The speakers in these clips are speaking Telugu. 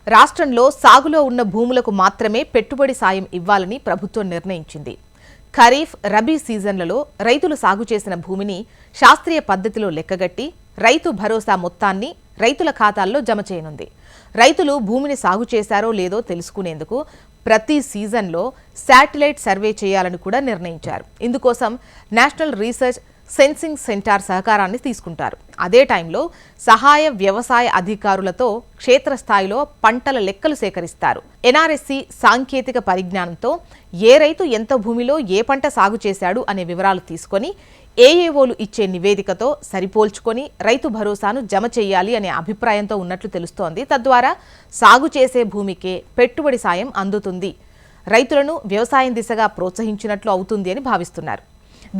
రాష్ట్రంలో సాగులో ఉన్న భూములకు మాత్రమే పెట్టుబడి సాయం ఇవ్వాలని ప్రభుత్వం నిర్ణయించింది. ఖరీఫ్, రబీ సీజన్లలో రైతులు సాగు చేసిన భూమిని శాస్త్రీయ పద్ధతిలో లెక్కగట్టి రైతు భరోసా మొత్తాన్ని రైతుల ఖాతాల్లో జమ చేయనుంది. రైతులు భూమిని సాగు చేశారో లేదో తెలుసుకునేందుకు ప్రతి సీజన్లో శాటిలైట్ సర్వే చేయాలని కూడా నిర్ణయించారు. ఇందుకోసం నేషనల్ రీసెర్చ్ సెన్సింగ్ సెంటర్ సహకారాన్ని తీసుకుంటారు. అదే టైంలో సహాయ వ్యవసాయ అధికారులతో క్షేత్రస్థాయిలో పంటల లెక్కలు సేకరిస్తారు. ఎన్ఆర్ఎస్సి సాంకేతిక పరిజ్ఞానంతో ఏ రైతు ఎంత భూమిలో ఏ పంట సాగు చేశాడు అనే వివరాలు తీసుకొని ఏఏఓలు ఇచ్చే నివేదికతో సరిపోల్చుకొని రైతు భరోసాను జమ చేయాలి అనే అభిప్రాయంతో ఉన్నట్లు తెలుస్తోంది. తద్వారా సాగు చేసే భూమికే పెట్టుబడి సాయం అందుతుంది. రైతులను వ్యవసాయం దిశగా ప్రోత్సహించినట్లు అవుతుంది అని భావిస్తున్నారు.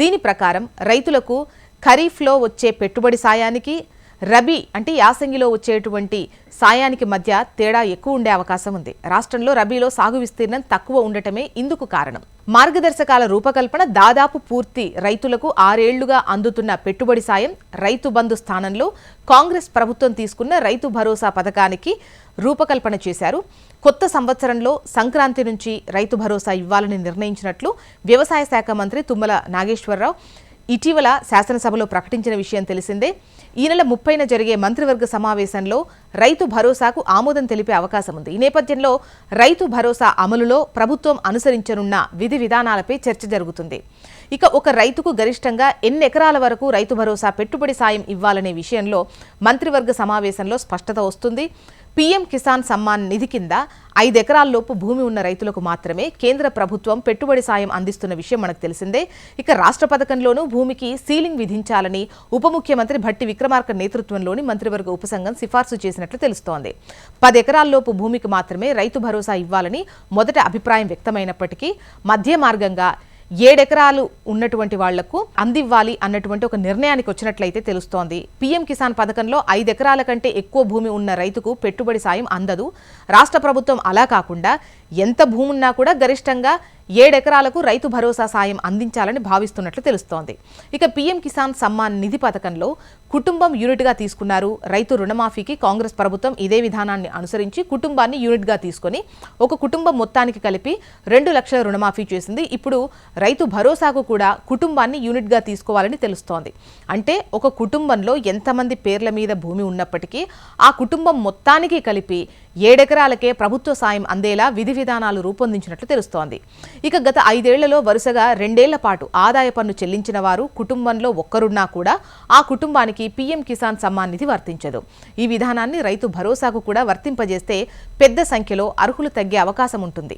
దీని ప్రకారం రైతులకు ఖరీఫ్లో వచ్చే పెట్టుబడి సాయానికి, రబీ అంటే యాసంగిలో వచ్చేటువంటి సాయానికి మధ్య తేడా ఎక్కువ ఉండే అవకాశం ఉంది. రాష్ట్రంలో రబీలో సాగు విస్తీర్ణం తక్కువ ఉండటమే ఇందుకు కారణం. మార్గదర్శకాల రూపకల్పన దాదాపు పూర్తి. రైతులకు 6 ఏళ్లుగా అందుతున్న పెట్టుబడి సాయం రైతు బంధు స్థానంలో కాంగ్రెస్ ప్రభుత్వం తీసుకున్న రైతు భరోసా పథకానికి రూపకల్పన చేశారు. కొత్త సంవత్సరంలో సంక్రాంతి నుంచి రైతు భరోసా ఇవ్వాలని నిర్ణయించినట్లు వ్యవసాయ శాఖ మంత్రి తుమ్మల నాగేశ్వరరావు ఇటీవల శాసనసభలో ప్రకటించిన విషయం తెలిసిందే. ఈ నెల 30న జరిగే మంత్రివర్గ సమావేశంలో రైతు భరోసాకు ఆమోదం తెలిపే అవకాశం ఉంది. ఈ నేపథ్యంలో రైతు భరోసా అమలులో ప్రభుత్వం అనుసరించనున్న విధి విధానాలపై చర్చ జరుగుతుంది. ఇక ఒక రైతుకు గరిష్టంగా ఎన్ని ఎకరాల వరకు రైతు భరోసా పెట్టుబడి సాయం ఇవ్వాలనే విషయంలో మంత్రివర్గ సమావేశంలో స్పష్టత వస్తుంది. పీఎం కిసాన్ సమ్మాన్ నిధి కింద 5 ఎకరాల్లోపు భూమి ఉన్న రైతులకు మాత్రమే కేంద్ర ప్రభుత్వం పెట్టుబడి సాయం అందిస్తున్న విషయం మనకు తెలిసిందే. ఇక రాష్ట్ర పథకంలోనూ భూమికి సీలింగ్ విధించాలని ఉప ముఖ్యమంత్రి భట్టి విక్రమార్క నేతృత్వంలోని మంత్రివర్గ ఉపసంఘం సిఫార్సు చేసినట్లు తెలుస్తోంది. 10 ఎకరాల్లోపు భూమికి మాత్రమే రైతు భరోసా ఇవ్వాలని మొదట అభిప్రాయం వ్యక్తమైనప్పటికీ మధ్య మార్గంగా 7 ఎకరాలు ఉన్నటువంటి వాళ్లకు అందివ్వాలి అన్నటువంటి ఒక నిర్ణయానికి వచ్చినట్లయితే తెలుస్తోంది. పీఎం కిసాన్ పథకంలో 5 ఎకరాల కంటే ఎక్కువ భూమి ఉన్న రైతుకు పెట్టుబడి సాయం అందదు. రాష్ట్ర ప్రభుత్వం అలా కాకుండా ఎంత భూమి ఉన్నా కూడా గరిష్టంగా 7 ఎకరాలకు రైతు భరోసా సాయం అందించాలని భావిస్తున్నట్లు తెలుస్తోంది. ఇక పీఎం కిసాన్ సమ్మాన్ నిధి పథకంలో కుటుంబం యూనిట్గా తీసుకున్నారు. రైతు రుణమాఫీకి కాంగ్రెస్ ప్రభుత్వం ఇదే విధానాన్ని అనుసరించి కుటుంబాన్ని యూనిట్గా తీసుకొని ఒక కుటుంబం మొత్తానికి కలిపి 2 లక్షల రుణమాఫీ చేసింది. ఇప్పుడు రైతు భరోసాకు కూడా కుటుంబాన్ని యూనిట్గా తీసుకోవాలని తెలుస్తోంది. అంటే ఒక కుటుంబంలో ఎంతమంది పేర్ల మీద భూమి ఉన్నప్పటికీ ఆ కుటుంబం మొత్తానికి కలిపి 7 ఎకరాలకే ప్రభుత్వ సాయం అందేలా విధి విధానాలు రూపొందించినట్లు తెలుస్తోంది. ఇక గత 5 ఏళ్లలో వరుసగా 2 ఏళ్ల పాటు ఆదాయ పన్ను చెల్లించిన వారు కుటుంబంలో ఒక్కరున్నా కూడా ఆ కుటుంబానికి పీఎం కిసాన్ సమ్మాన్ నిధి వర్తించదు. ఈ విధానాన్ని రైతు భరోసాకు కూడా వర్తింపజేస్తే పెద్ద సంఖ్యలో అర్హులు తగ్గే అవకాశం ఉంటుంది.